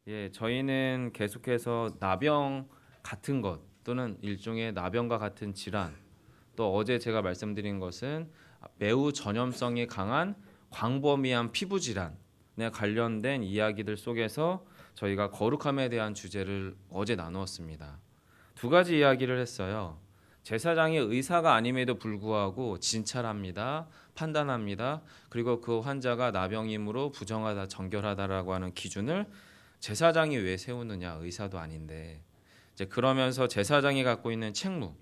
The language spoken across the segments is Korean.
예, 저희는 계속해서 나병 같은 것 또는 일종의 나병과 같은 질환, 또 어제 제가 말씀드린 것은 매우 전염성이 강한 광범위한 피부 질환에 관련된 이야기들 속에서 저희가 거룩함에 대한 주제를 어제 나누었습니다. 두 가지 이야기를 했어요. 제사장이 의사가 아님에도 불구하고 진찰합니다. 판단합니다. 그리고 그 환자가 나병이므로 부정하다, 정결하다라고 하는 기준을 제사장이 왜 세우느냐, 의사도 아닌데. 이제 그러면서 제사장이 갖고 있는 책무,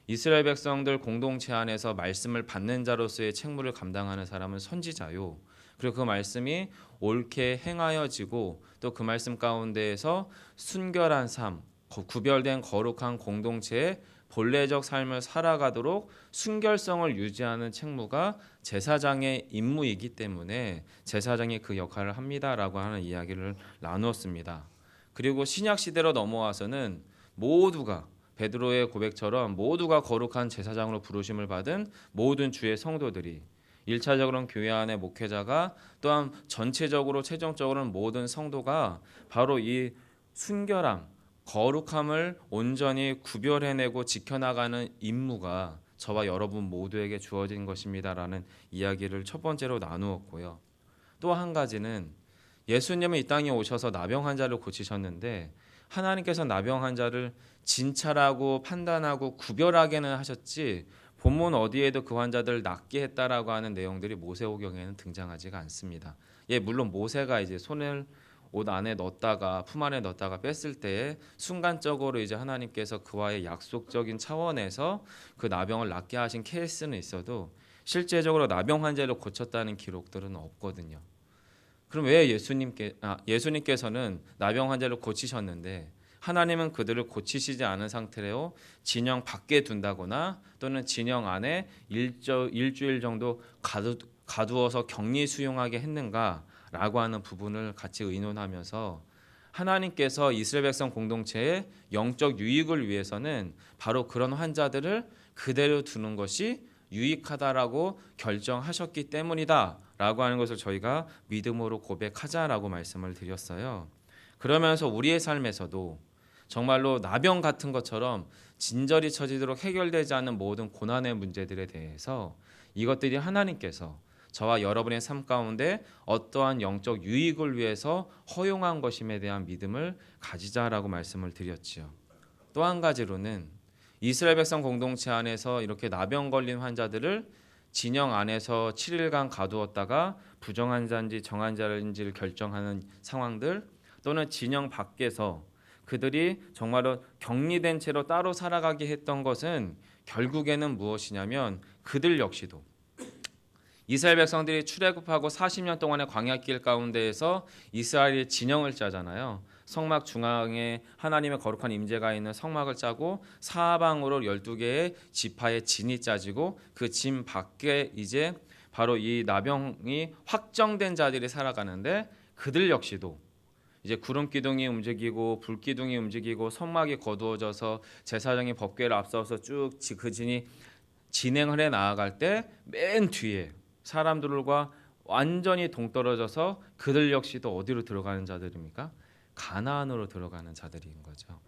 이스라엘 백성들 공동체 안에서 말씀을 받는 자로서의 책무를 감당하는 사람은 선지자요. 그리고 그 말씀이 옳게 행하여지고 또 그 말씀 가운데에서 순결한 삶, 구별된 거룩한 공동체의 본래적 삶을 살아가도록 순결성을 유지하는 책무가 제사장의 임무이기 때문에 제사장이 그 역할을 합니다라고 하는 이야기를 나누었습니다. 그리고 신약 시대로 넘어와서는 모두가 베드로의 고백처럼 모두가 거룩한 제사장으로 부르심을 받은 모든 주의 성도들이 1차적으로는 교회 안의 목회자가 또한 전체적으로 최종적으로는 모든 성도가 바로 이 순결함, 거룩함을 온전히 구별해내고 지켜나가는 임무가 저와 여러분 모두에게 주어진 것입니다라는 이야기를 첫 번째로 나누었고요. 또 한 가지는 예수님은 이 땅에 오셔서 나병 환자를 고치셨는데 하나님께서 나병 환자를 진찰하고 판단하고 구별하게는 하셨지 본문 어디에도 그 환자들을 낫게 했다라고 하는 내용들이 모세오경에는 등장하지가 않습니다. 예, 물론 모세가 이제 손을 옷 안에 넣었다가 품 안에 넣었다가 뺐을 때에 순간적으로 이제 하나님께서 그와의 약속적인 차원에서 그 나병을 낫게 하신 케이스는 있어도 실제적으로 나병 환자를 고쳤다는 기록들은 없거든요. 그럼 왜 예수님께서는 나병 환자를 고치셨는데 하나님은 그들을 고치시지 않은 상태로 진영 밖에 둔다거나 또는 진영 안에 일주일 정도 가두어서 격리 수용하게 했는가라고 하는 부분을 같이 의논하면서 하나님께서 이스라엘 백성 공동체의 영적 유익을 위해서는 바로 그런 환자들을 그대로 두는 것이 유익하다라고 결정하셨기 때문이다라고 하는 것을 저희가 믿음으로 고백하자라고 말씀을 드렸어요. 그러면서 우리의 삶에서도 정말로 나병 같은 것처럼 진저리 처지도록 해결되지 않는 모든 고난의 문제들에 대해서 이것들이 하나님께서 저와 여러분의 삶 가운데 어떠한 영적 유익을 위해서 허용한 것임에 대한 믿음을 가지자라고 말씀을 드렸지요. 또 한 가지로는 이스라엘 백성 공동체 안에서 이렇게 나병 걸린 환자들을 진영 안에서 7일간 가두었다가 부정환자인지 정환자인지를 결정하는 상황들, 또는 진영 밖에서 그들이 정말로 격리된 채로 따로 살아가게 했던 것은 결국에는 무엇이냐면 그들 역시도 이스라엘 백성들이 출애굽하고 40년 동안의 광야길 가운데에서 이스라엘이 진영을 짜잖아요. 성막 중앙에 하나님의 거룩한 임재가 있는 성막을 짜고 사방으로 12개의 지파의 진이 짜지고 그 진 밖에 이제 바로 이 나병이 확정된 자들이 살아가는데 그들 역시도 이제 구름 기둥이 움직이고 불 기둥이 움직이고 성막이 거두어져서 제사장이 법궤를 앞서서 쭉 그 진이 진행을 해 나아갈 때 맨 뒤에 사람들과 완전히 동떨어져서 그들 역시도 어디로 들어가는 자들입니까? 가나안으로 들어가는 자들인 거죠.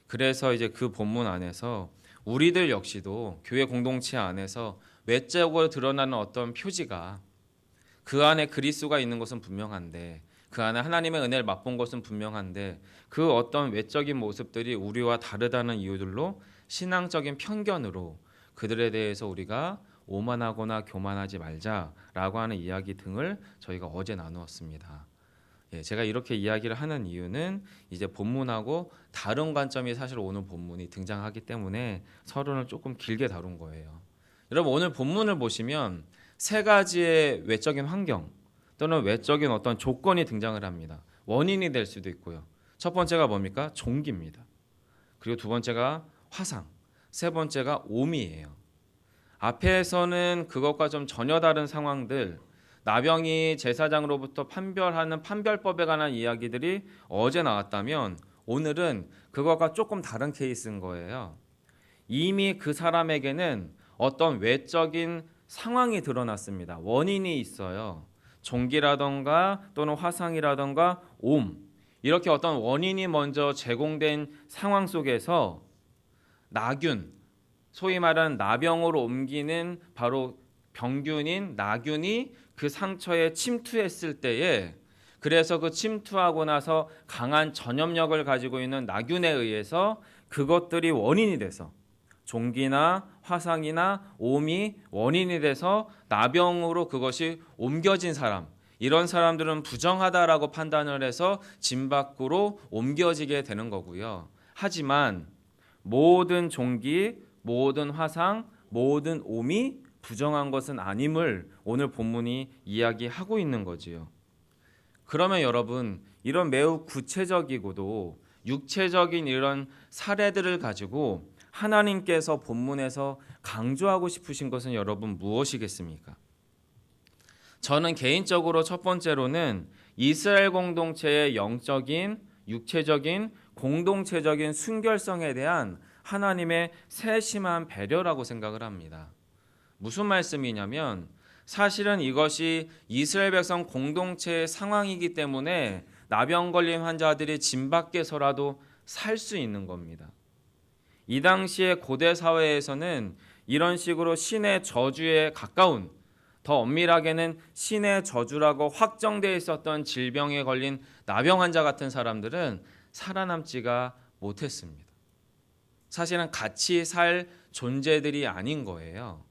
그래서 이제 그 본문 안에서 우리들 역시도 교회 공동체 안에서 외적으로 드러나는 어떤 표지가 그 안에 그리스도가 있는 것은 분명한데 그 안에 하나님의 은혜를 맛본 것은 분명한데 그 어떤 외적인 모습들이 우리와 다르다는 이유들로 신앙적인 편견으로 그들에 대해서 우리가 오만하거나 교만하지 말자라고 하는 이야기 등을 저희가 어제 나누었습니다. 예, 제가 이렇게 이야기를 하는 이유는 이제 본문하고 다른 관점이 사실 오늘 본문이 등장하기 때문에 서론을 조금 길게 다룬 거예요. 여러분 오늘 본문을 보시면 세 가지의 외적인 환경 또는 외적인 어떤 조건이 등장을 합니다. 원인이 될 수도 있고요. 첫 번째가 뭡니까? 종기입니다. 그리고 두 번째가 화상, 세 번째가 오미예요. 앞에서는 그것과 좀 전혀 다른 상황들, 나병이 제사장으로부터 판별하는 판별법에 관한 이야기들이 어제 나왔다면 오늘은 그것과 조금 다른 케이스인 거예요. 이미 그 사람에게는 어떤 외적인 상황이 드러났습니다. 원인이 있어요. 종기라던가 또는 화상이라던가 옴, 이렇게 어떤 원인이 먼저 제공된 상황 속에서 나균, 소위 말하는 나병으로 옮기는 바로 병균인 나균이 그 상처에 침투했을 때에, 그래서 그 침투하고 나서 강한 전염력을 가지고 있는 나균에 의해서 그것들이 원인이 돼서 종기나 화상이나 옴이 원인이 돼서 나병으로 그것이 옮겨진 사람, 이런 사람들은 부정하다라고 판단을 해서 진 밖으로 옮겨지게 되는 거고요. 하지만 모든 종기, 모든 화상, 모든 옴이 부정한 것은 아님을 오늘 본문이 이야기하고 있는 거지요. 그러면 여러분, 이런 매우 구체적이고도 육체적인 이런 사례들을 가지고 하나님께서 본문에서 강조하고 싶으신 것은 여러분 무엇이겠습니까? 저는 개인적으로 첫 번째로는 이스라엘 공동체의 영적인, 육체적인, 공동체적인 순결성에 대한 하나님의 세심한 배려라고 생각을 합니다. 무슨 말씀이냐면, 사실은 이것이 이스라엘 백성 공동체의 상황이기 때문에 나병 걸린 환자들이 진 밖에서라도 살 수 있는 겁니다. 이 당시의 고대 사회에서는 이런 식으로 신의 저주에 가까운, 더 엄밀하게는 신의 저주라고 확정되어 있었던 질병에 걸린 나병 환자 같은 사람들은 살아남지가 못했습니다. 사실은 같이 살 존재들이 아닌 거예요.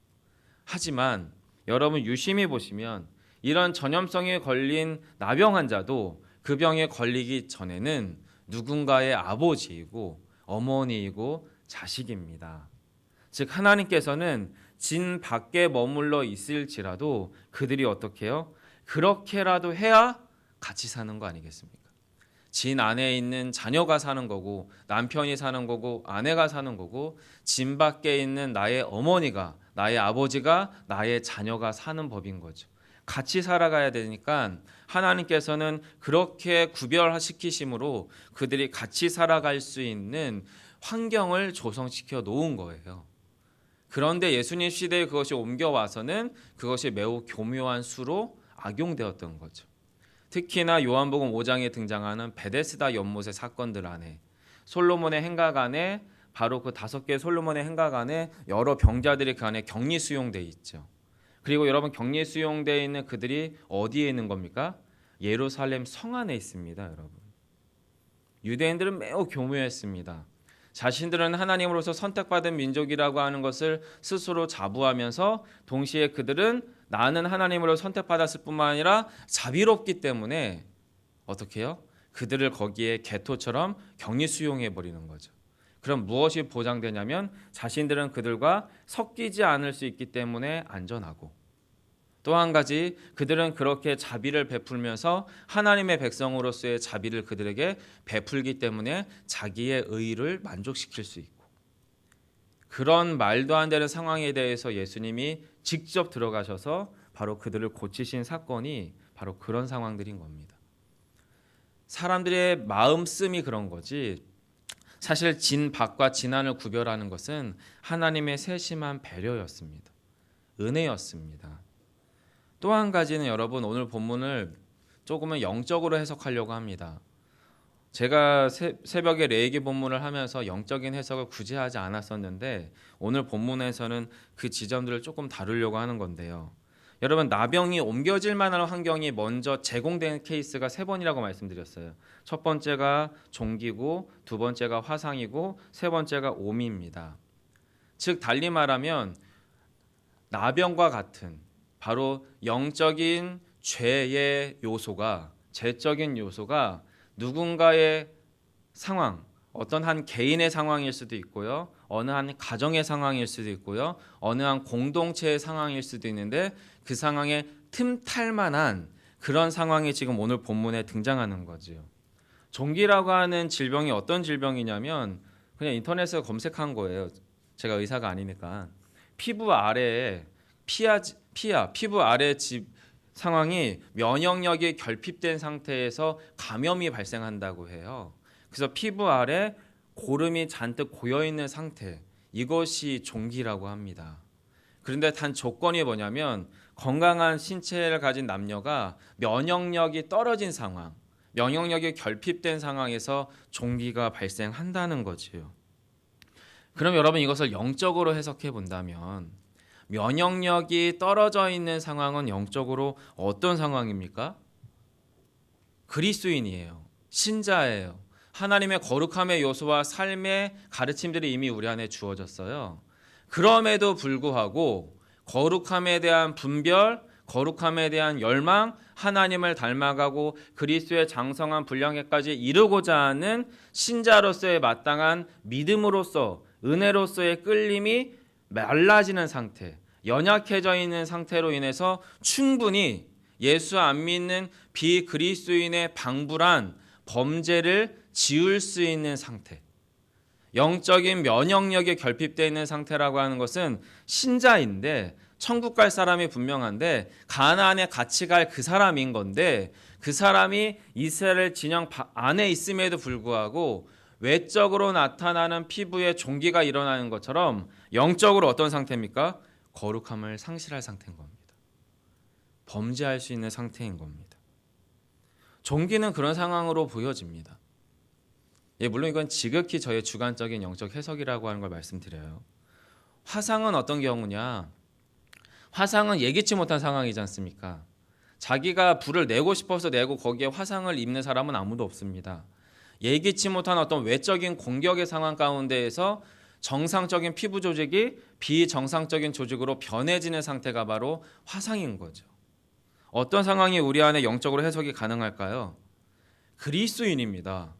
하지만 여러분 유심히 보시면 이런 전염성에 걸린 나병 환자도 그 병에 걸리기 전에는 누군가의 아버지이고 어머니이고 자식입니다. 즉 하나님께서는 진 밖에 머물러 있을지라도 그들이 어떻게 해요? 그렇게라도 해야 같이 사는 거 아니겠습니까? 진 안에 있는 자녀가 사는 거고, 남편이 사는 거고, 아내가 사는 거고, 진 밖에 있는 나의 어머니가, 나의 아버지가, 나의 자녀가 사는 법인 거죠. 같이 살아가야 되니까 하나님께서는 그렇게 구별시키심으로 그들이 같이 살아갈 수 있는 환경을 조성시켜 놓은 거예요. 그런데 예수님 시대에 그것이 옮겨와서는 그것이 매우 교묘한 수로 악용되었던 거죠. 특히나 요한복음 5장에 등장하는 베데스다 연못의 사건들 안에, 솔로몬의 행각 안에, 바로 그 5개의 솔로몬의 행각 안에 여러 병자들이 그 안에 격리 수용되어 있죠. 그리고 여러분, 격리 수용되어 있는 그들이 어디에 있는 겁니까? 예루살렘 성 안에 있습니다. 여러분, 유대인들은 매우 교묘했습니다. 자신들은 하나님으로서 선택받은 민족이라고 하는 것을 스스로 자부하면서 동시에 그들은 나는 하나님으로 선택받았을 뿐만 아니라 자비롭기 때문에 어떻게 해요? 그들을 거기에 개토처럼 격리 수용해 버리는 거죠. 그럼 무엇이 보장되냐면 자신들은 그들과 섞이지 않을 수 있기 때문에 안전하고, 또 한 가지 그들은 그렇게 자비를 베풀면서 하나님의 백성으로서의 자비를 그들에게 베풀기 때문에 자기의 의를 만족시킬 수 있고, 그런 말도 안 되는 상황에 대해서 예수님이 직접 들어가셔서 바로 그들을 고치신 사건이 바로 그런 상황들인 겁니다. 사람들의 마음씀이 그런 거지, 사실 진 밖과 진안을 구별하는 것은 하나님의 세심한 배려였습니다. 은혜였습니다. 또 한 가지는 여러분, 오늘 본문을 조금은 영적으로 해석하려고 합니다. 제가 새벽에 레위기 본문을 하면서 영적인 해석을 굳이 하지 않았었는데 오늘 본문에서는 그 지점들을 조금 다루려고 하는 건데요. 여러분, 나병이 옮겨질 만한 환경이 먼저 제공된 케이스가 3번이라고 말씀드렸어요. 첫 번째가 종기고, 두 번째가 화상이고, 세 번째가 옴입니다. 즉 달리 말하면 나병과 같은 바로 영적인 죄의 요소가, 죄적인 요소가 누군가의 상황, 어떤 한 개인의 상황일 수도 있고요, 어느 한 가정의 상황일 수도 있고요, 어느 한 공동체의 상황일 수도 있는데 그 상황에 틈탈 만한 그런 상황이 지금 오늘 본문에 등장하는 거죠. 종기라고 하는 질병이 어떤 질병이냐면 그냥 인터넷에 검색한 거예요. 제가 의사가 아니니까. 피부 아래에 피부 아래 상황이 면역력이 결핍된 상태에서 감염이 발생한다고 해요. 그래서 피부 아래 고름이 잔뜩 고여있는 상태, 이것이 종기라고 합니다. 그런데 단 조건이 뭐냐면 건강한 신체를 가진 남녀가 면역력이 떨어진 상황, 면역력이 결핍된 상황에서 종기가 발생한다는 거지요. 그럼 여러분 이것을 영적으로 해석해 본다면 면역력이 떨어져 있는 상황은 영적으로 어떤 상황입니까? 그리스도인이에요. 신자예요. 하나님의 거룩함의 요소와 삶의 가르침들이 이미 우리 안에 주어졌어요. 그럼에도 불구하고 거룩함에 대한 분별, 거룩함에 대한 열망, 하나님을 닮아가고 그리스도의 장성한 분량에까지 이르고자 하는 신자로서의 마땅한 믿음으로서 은혜로서의 끌림이 말라지는 상태, 연약해져 있는 상태로 인해서 충분히 예수 안 믿는 비그리스도인의 방불한 범죄를 지을 수 있는 상태, 영적인 면역력이 결핍되어 있는 상태라고 하는 것은 신자인데 천국 갈 사람이 분명한데 가나안에 같이 갈 그 사람인 건데 그 사람이 이스라엘 진영 안에 있음에도 불구하고 외적으로 나타나는 피부에 종기가 일어나는 것처럼 영적으로 어떤 상태입니까? 거룩함을 상실할 상태인 겁니다. 범죄할 수 있는 상태인 겁니다. 종기는 그런 상황으로 보여집니다. 물론 이건 지극히 저의 주관적인 영적 해석이라고 하는 걸 말씀드려요. 화상은 어떤 경우냐? 화상은 예기치 못한 상황이지 않습니까? 자기가 불을 내고 싶어서 내고 거기에 화상을 입는 사람은 아무도 없습니다. 예기치 못한 어떤 외적인 공격의 상황 가운데에서 정상적인 피부 조직이 비정상적인 조직으로 변해지는 상태가 바로 화상인 거죠. 어떤 상황이 우리 안에 영적으로 해석이 가능할까요? 그리스도인입니다.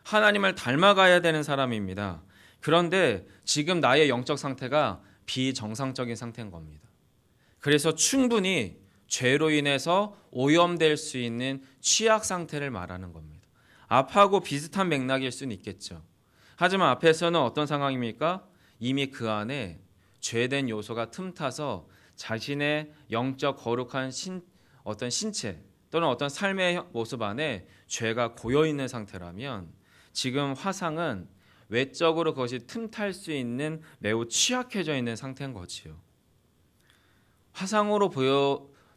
하나님을 닮아가야 되는 사람입니다. 그런데 지금 나의 영적 상태가 비정상적인 상태인 겁니다. 그래서 충분히 죄로 인해서 오염될 수 있는 취약 상태를 말하는 겁니다. 앞하고 비슷한 맥락일 수는 있겠죠. 하지만 앞에서는 어떤 상황입니까? 이미 그 안에 죄된 요소가 틈타서 자신의 영적 거룩한 어떤 신체 또는 어떤 삶의 모습 안에 죄가 고여있는 상태라면 지금 화상은 외적으로 그것이 틈탈 수 있는 매우 취약해져 있는 상태인 거지요. 화상으로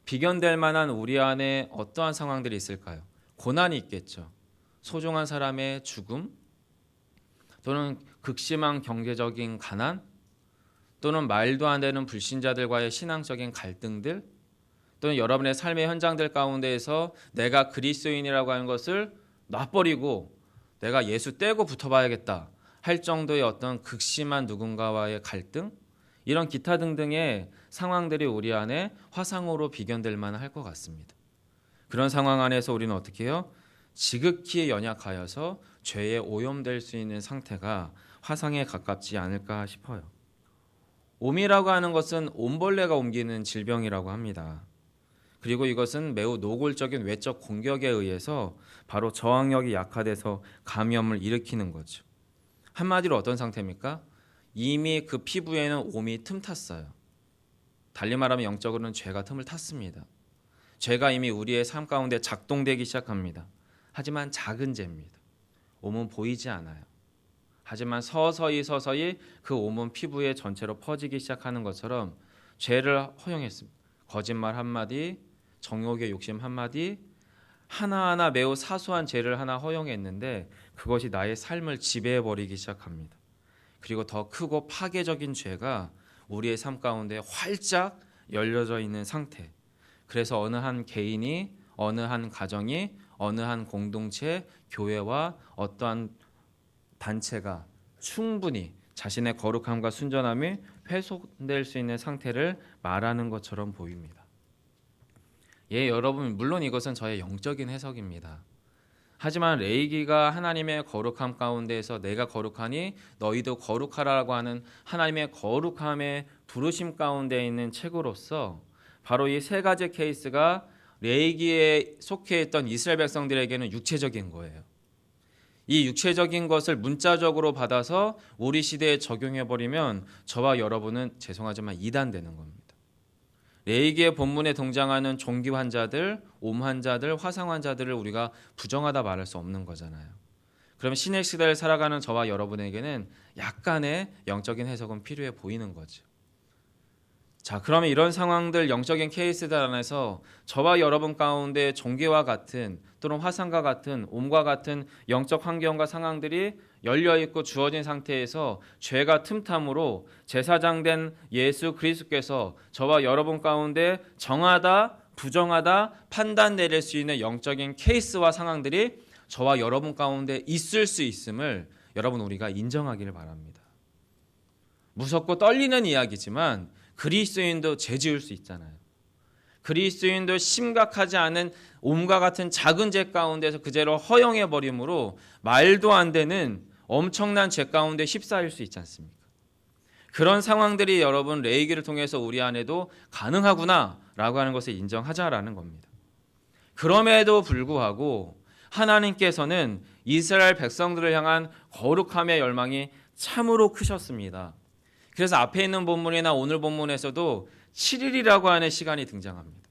비견될 만한 우리 안에 어떠한 상황들이 있을까요? 고난이 있겠죠. 소중한 사람의 죽음, 또는 극심한 경제적인 가난, 또는 말도 안 되는 불신자들과의 신앙적인 갈등들, 또는 여러분의 삶의 현장들 가운데에서 내가 그리스도인이라고 하는 것을 놔버리고 내가 예수 떼고 붙어봐야겠다 할 정도의 어떤 극심한 누군가와의 갈등, 이런 기타 등등의 상황들이 우리 안에 화상으로 비견될 만할 것 같습니다. 그런 상황 안에서 우리는 어떻게 해요? 지극히 연약하여서 죄에 오염될 수 있는 상태가 화상에 가깝지 않을까 싶어요. 옴이라고 하는 것은 옴벌레가 옮기는 질병이라고 합니다. 그리고 이것은 매우 노골적인 외적 공격에 의해서 바로 저항력이 약화돼서 감염을 일으키는 거죠. 한마디로 어떤 상태입니까? 이미 그 피부에는 옴이 틈탔어요. 달리 말하면 영적으로는 죄가 틈을 탔습니다. 죄가 이미 우리의 삶 가운데 작동되기 시작합니다. 하지만 작은 죄입니다. 옴은 보이지 않아요. 하지만 서서히 그 옴은 피부에 전체로 퍼지기 시작하는 것처럼 죄를 허용했습니다. 거짓말 한마디, 정욕의 욕심 한마디, 하나하나 매우 사소한 죄를 하나 허용했는데 그것이 나의 삶을 지배해버리기 시작합니다. 그리고 더 크고 파괴적인 죄가 우리의 삶 가운데 활짝 열려져 있는 상태. 그래서 어느 한 개인이, 어느 한 가정이, 어느 한 공동체, 교회와 어떠한 단체가 충분히 자신의 거룩함과 순전함이 훼손될 수 있는 상태를 말하는 것처럼 보입니다. 여러분, 물론 이것은 저의 영적인 해석입니다. 하지만 레위기가 하나님의 거룩함 가운데에서 내가 거룩하니 너희도 거룩하라고 하는 하나님의 거룩함의 부르심 가운데 있는 책으로서 바로 이 세 가지 케이스가 레위기에 속해 있던 이스라엘 백성들에게는 육체적인 거예요. 이 육체적인 것을 문자적으로 받아서 우리 시대에 적용해버리면 저와 여러분은 죄송하지만 이단되는 겁니다. 레위기의 본문에 등장하는 종기 환자들, 옴 환자들, 화상 환자들을 우리가 부정하다 말할 수 없는 거잖아요. 그럼 신약 시대를 살아가는 저와 여러분에게는 약간의 영적인 해석은 필요해 보이는 거죠. 자, 그러면 이런 상황들, 영적인 케이스들 안에서 저와 여러분 가운데 종기와 같은 또는 화상과 같은 옴과 같은 영적 환경과 상황들이 열려있고 주어진 상태에서 죄가 틈탐으로 제사장된 예수 그리스도께서 저와 여러분 가운데 정하다 부정하다 판단 내릴 수 있는 영적인 케이스와 상황들이 저와 여러분 가운데 있을 수 있음을 여러분 우리가 인정하기를 바랍니다. 무섭고 떨리는 이야기지만 그리스도인도 죄 지을 수 있잖아요. 그리스도인도 심각하지 않은 옴과 같은 작은 죄 가운데서 그대로 허용해 버림으로 말도 안 되는 엄청난 죄 가운데 휩싸일 수 있지 않습니까? 그런 상황들이 여러분 레위기를 통해서 우리 안에도 가능하구나라고 하는 것을 인정하자라는 겁니다. 그럼에도 불구하고 하나님께서는 이스라엘 백성들을 향한 거룩함의 열망이 참으로 크셨습니다. 그래서 앞에 있는 본문이나 오늘 본문에서도 7일이라고 하는 시간이 등장합니다.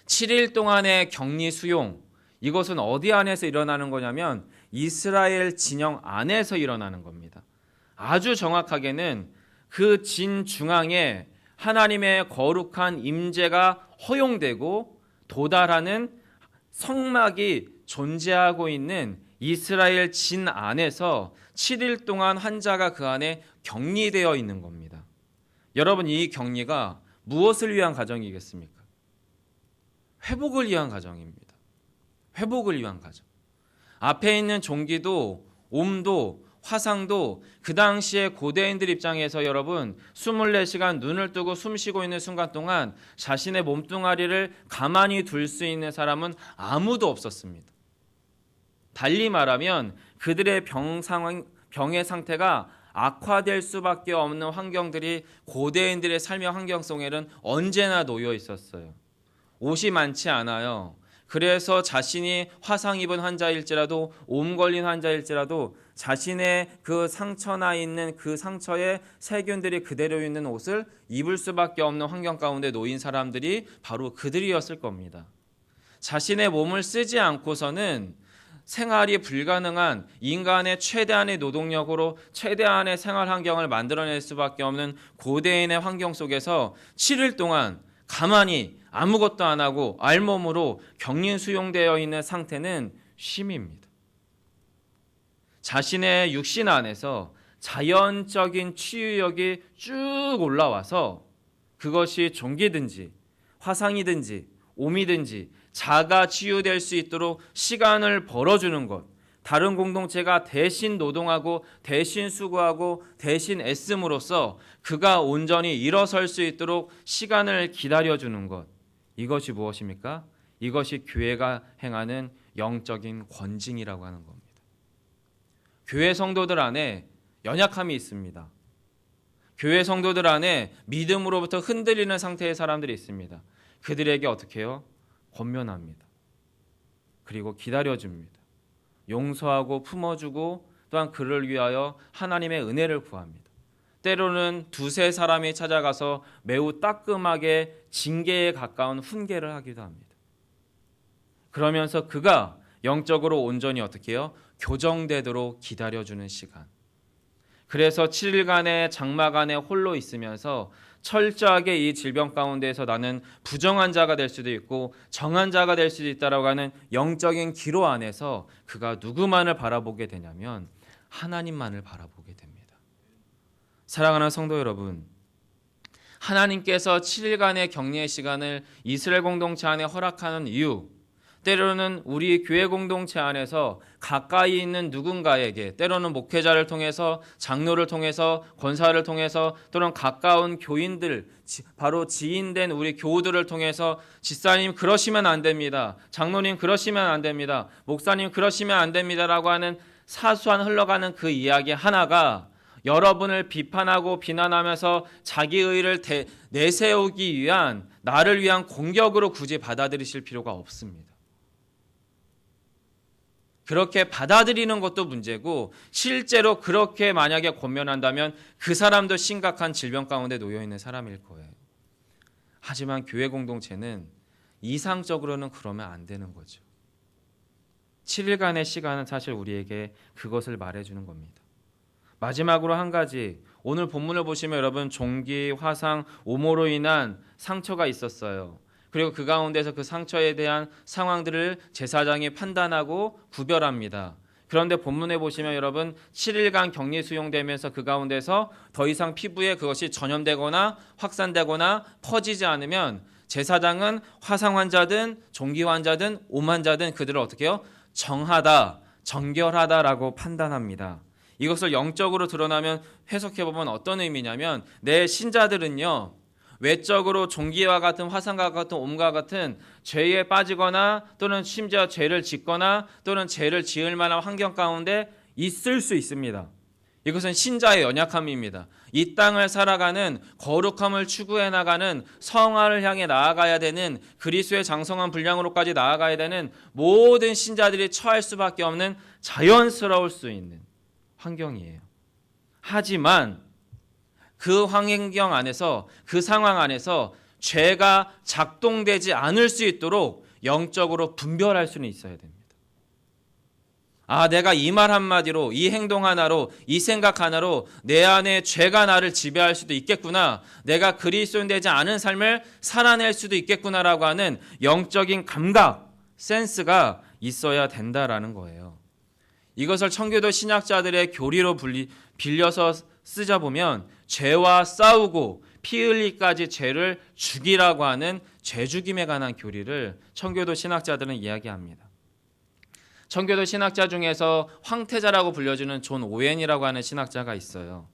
7일 동안의 격리 수용, 이것은 어디 안에서 일어나는 거냐면 이스라엘 진영 안에서 일어나는 겁니다. 아주 정확하게는 그 진 중앙에 하나님의 거룩한 임재가 허용되고 도달하는 성막이 존재하고 있는 이스라엘 진 안에서 7일 동안 환자가 그 안에 격리되어 있는 겁니다. 여러분, 이 격리가 무엇을 위한 가정이겠습니까? 회복을 위한 가정입니다. 회복을 위한 가정. 앞에 있는 종기도 옴도 화상도 그 당시에 고대인들 입장에서 여러분 24시간 눈을 뜨고 숨 쉬고 있는 순간 동안 자신의 몸뚱아리를 가만히 둘 수 있는 사람은 아무도 없었습니다. 달리 말하면 그들의 병의 상태가 악화될 수밖에 없는 환경들이 고대인들의 삶의 환경 속에는 언제나 놓여 있었어요. 옷이 많지 않아요. 그래서 자신이 화상 입은 환자일지라도 옴 걸린 환자일지라도 자신의 그 상처나 있는 그 상처에 세균들이 그대로 있는 옷을 입을 수밖에 없는 환경 가운데 놓인 사람들이 바로 그들이었을 겁니다. 자신의 몸을 쓰지 않고서는 생활이 불가능한 인간의 최대한의 노동력으로 최대한의 생활 환경을 만들어낼 수밖에 없는 고대인의 환경 속에서 7일 동안 가만히 아무것도 안 하고 알몸으로 격리 수용되어 있는 상태는 쉼입니다. 자신의 육신 안에서 자연적인 치유력이 쭉 올라와서 그것이 종기든지 화상이든지 옴이든지 자가 치유될 수 있도록 시간을 벌어주는 것, 다른 공동체가 대신 노동하고 대신 수고하고 대신 애씀으로써 그가 온전히 일어설 수 있도록 시간을 기다려주는 것, 이것이 무엇입니까? 이것이 교회가 행하는 영적인 권징이라고 하는 겁니다. 교회 성도들 안에 연약함이 있습니다. 교회 성도들 안에 믿음으로부터 흔들리는 상태의 사람들이 있습니다. 그들에게 어떻게 해요? 권면합니다. 그리고 기다려줍니다. 용서하고 품어주고 또한 그를 위하여 하나님의 은혜를 구합니다. 때로는 두세 사람이 찾아가서 매우 따끔하게 징계에 가까운 훈계를 하기도 합니다. 그러면서 그가 영적으로 온전히 어떻게 해요? 교정되도록 기다려주는 시간. 그래서 7일간의 장막 안에 홀로 있으면서 철저하게 이 질병 가운데에서 나는 부정한 자가 될 수도 있고 정한 자가 될 수도 있다라고 하는 영적인 기로 안에서 그가 누구만을 바라보게 되냐면 하나님만을 바라보게 됩니다. 사랑하는 성도 여러분, 하나님께서 7일간의 격리의 시간을 이스라엘 공동체 안에 허락하는 이유, 때로는 우리 교회 공동체 안에서 가까이 있는 누군가에게, 때로는 목회자를 통해서, 장로를 통해서, 권사를 통해서, 또는 가까운 교인들, 바로 지인된 우리 교우들을 통해서 집사님 그러시면 안 됩니다, 장로님 그러시면 안 됩니다, 목사님 그러시면 안 됩니다라고 하는 사소한 흘러가는 그 이야기 하나가 여러분을 비판하고 비난하면서 자기 의의를 내세우기 위한, 나를 위한 공격으로 굳이 받아들이실 필요가 없습니다. 그렇게 받아들이는 것도 문제고 실제로 그렇게 만약에 권면한다면 그 사람도 심각한 질병 가운데 놓여있는 사람일 거예요. 하지만 교회 공동체는 이상적으로는 그러면 안 되는 거죠. 7일간의 시간은 사실 우리에게 그것을 말해주는 겁니다. 마지막으로 한 가지, 오늘 본문을 보시면 여러분 종기, 화상, 오모로 인한 상처가 있었어요. 그리고 그 가운데서 그 상처에 대한 상황들을 제사장이 판단하고 구별합니다. 그런데 본문에 보시면 여러분 7일간 격리 수용되면서 그 가운데서 더 이상 피부에 그것이 전염되거나 확산되거나 퍼지지 않으면 제사장은 화상 환자든 종기 환자든 몸 환자든 그들을 어떻게 해요? 정하다, 정결하다라고 판단합니다. 이것을 영적으로 드러나면 해석해보면 어떤 의미냐면 내 신자들은요, 외적으로 종기와 같은 화상과 같은 몸과 같은 죄에 빠지거나 또는 심지어 죄를 짓거나 또는 죄를 지을 만한 환경 가운데 있을 수 있습니다. 이것은 신자의 연약함입니다. 이 땅을 살아가는 거룩함을 추구해 나가는 성화를 향해 나아가야 되는 그리스도의 장성한 분량으로까지 나아가야 되는 모든 신자들이 처할 수밖에 없는 자연스러울 수 있는 환경이에요. 하지만 그 환경 안에서 그 상황 안에서 죄가 작동되지 않을 수 있도록 영적으로 분별할 수는 있어야 됩니다. 아, 내가 이 말 한마디로, 이 행동 하나로, 이 생각 하나로 내 안에 죄가 나를 지배할 수도 있겠구나. 내가 그리스도인 되지 않은 삶을 살아낼 수도 있겠구나라고 하는 영적인 감각, 센스가 있어야 된다라는 거예요. 이것을 청교도 신학자들의 교리로 빌려서 쓰자 보면 죄와 싸우고 피 흘리기까지 죄를 죽이라고 하는 죄 죽임에 관한 교리를 청교도 신학자들은 이야기합니다. 청교도 신학자 중에서 황태자라고 불려주는 존 오웬이라고 하는 신학자가 있어요.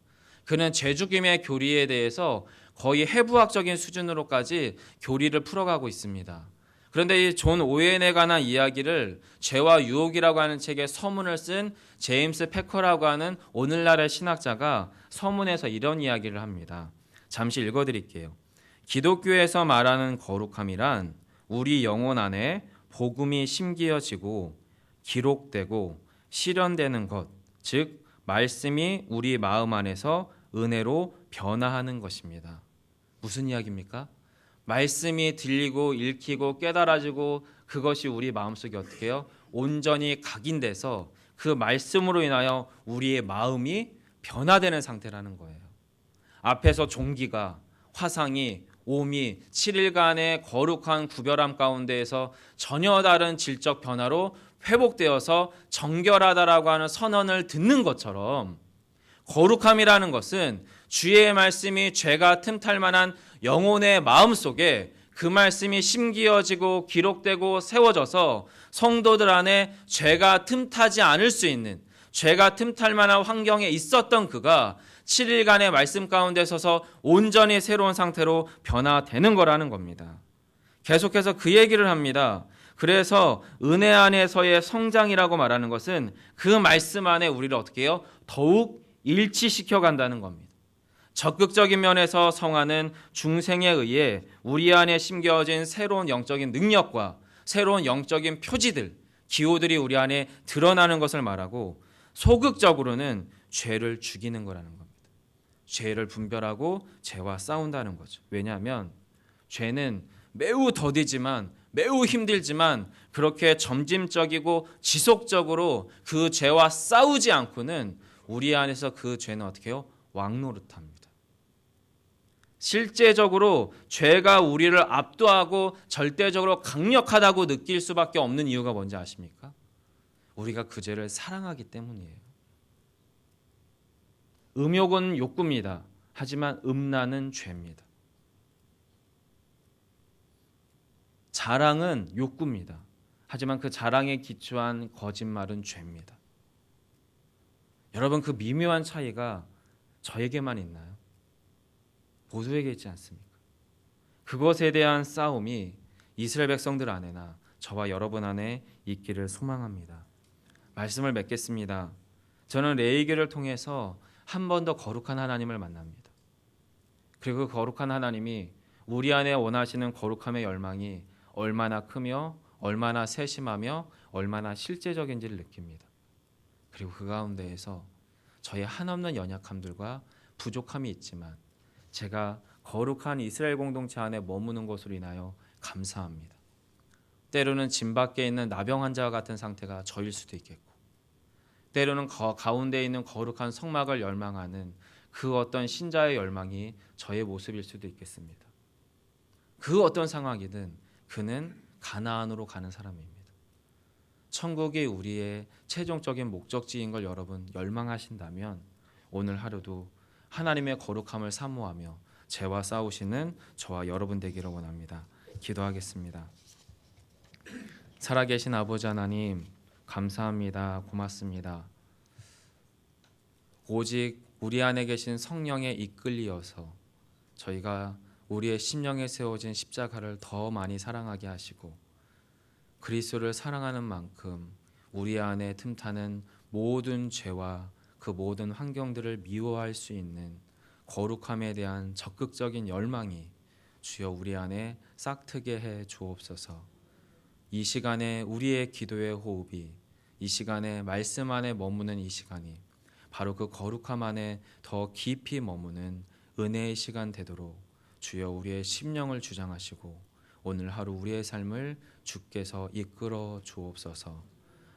그는 죄 죽임의 교리에 대해서 거의 해부학적인 수준으로까지 교리를 풀어가고 있습니다. 그런데 이 존 오웬에 관한 이야기를 죄와 유혹이라고 하는 책에 서문을 쓴 제임스 패커라고 하는 오늘날의 신학자가 서문에서 이런 이야기를 합니다. 잠시 읽어드릴게요. 기독교에서 말하는 거룩함이란 우리 영혼 안에 복음이 심기어지고 기록되고 실현되는 것, 즉 말씀이 우리 마음 안에서 은혜로 변화하는 것입니다. 무슨 이야기입니까? 말씀이 들리고 읽히고 깨달아지고 그것이 우리 마음속에 어떻게 해요? 온전히 각인돼서 그 말씀으로 인하여 우리의 마음이 변화되는 상태라는 거예요. 앞에서 종기가, 화상이, 오미 7일간의 거룩한 구별함 가운데에서 전혀 다른 질적 변화로 회복되어서 정결하다라고 하는 선언을 듣는 것처럼 거룩함이라는 것은 주의 말씀이 죄가 틈탈 만한 영혼의 마음속에 그 말씀이 심기어지고 기록되고 세워져서 성도들 안에 죄가 틈타지 않을 수 있는, 죄가 틈탈 만한 환경에 있었던 그가 7일간의 말씀 가운데 서서 온전히 새로운 상태로 변화되는 거라는 겁니다. 계속해서 그 얘기를 합니다. 그래서 은혜 안에서의 성장이라고 말하는 것은 그 말씀 안에 우리를 어떻게 해요? 더욱 일치시켜 간다는 겁니다. 적극적인 면에서 성화는 중생에 의해 우리 안에 심겨진 새로운 영적인 능력과 새로운 영적인 표지들, 기호들이 우리 안에 드러나는 것을 말하고, 소극적으로는 죄를 죽이는 거라는 겁니다. 죄를 분별하고 죄와 싸운다는 거죠. 왜냐하면 죄는 매우 더디지만 매우 힘들지만 그렇게 점진적이고 지속적으로 그 죄와 싸우지 않고는 우리 안에서 그 죄는 어떻게 해요? 왕노릇합니다. 실제적으로 죄가 우리를 압도하고 절대적으로 강력하다고 느낄 수밖에 없는 이유가 뭔지 아십니까? 우리가 그 죄를 사랑하기 때문이에요. 음욕은 욕구입니다. 하지만 음란은 죄입니다. 자랑은 욕구입니다. 하지만 그 자랑에 기초한 거짓말은 죄입니다. 여러분, 그 미묘한 차이가 저에게만 있나요? 모두에게 있지 않습니까? 그것에 대한 싸움이 이스라엘 백성들 안에나 저와 여러분 안에 있기를 소망합니다. 말씀을 맺겠습니다. 저는 레위기를 통해서 한 번 더 거룩한 하나님을 만납니다. 그리고 그 거룩한 하나님이 우리 안에 원하시는 거룩함의 열망이 얼마나 크며 얼마나 세심하며 얼마나 실제적인지를 느낍니다. 그리고 그 가운데에서 저의 한없는 연약함들과 부족함이 있지만 제가 거룩한 이스라엘 공동체 안에 머무는 것으로 인하여 감사합니다. 때로는 진 밖에 있는 나병 환자와 같은 상태가 저일 수도 있겠고, 때로는 가운데 있는 거룩한 성막을 열망하는 그 어떤 신자의 열망이 저의 모습일 수도 있겠습니다. 그 어떤 상황이든 그는 가나안으로 가는 사람입니다. 천국이 우리의 최종적인 목적지인 걸 여러분 열망하신다면 오늘 하루도 하나님의 거룩함을 사모하며 죄와 싸우시는 저와 여러분 되기를 원합니다. 기도하겠습니다. 살아계신 아버지 하나님, 감사합니다. 고맙습니다. 오직 우리 안에 계신 성령에 이끌리어서 저희가 우리의 심령에 세워진 십자가를 더 많이 사랑하게 하시고 그리스도를 사랑하는 만큼 우리 안에 틈타는 모든 죄와 그 모든 환경들을 미워할 수 있는 거룩함에 대한 적극적인 열망이 주여 우리 안에 싹트게 해 주옵소서. 이 시간에 우리의 기도의 호흡이 이 시간에 말씀 안에 머무는 이 시간이 바로 그 거룩함 안에 더 깊이 머무는 은혜의 시간 되도록 주여 우리의 심령을 주장하시고 오늘 하루 우리의 삶을 주께서 이끌어 주옵소서.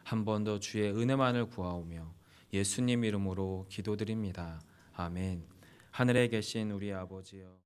한 번 더 주의 은혜만을 구하오며 예수님 이름으로 기도드립니다. 아멘. 하늘에 계신 우리 아버지여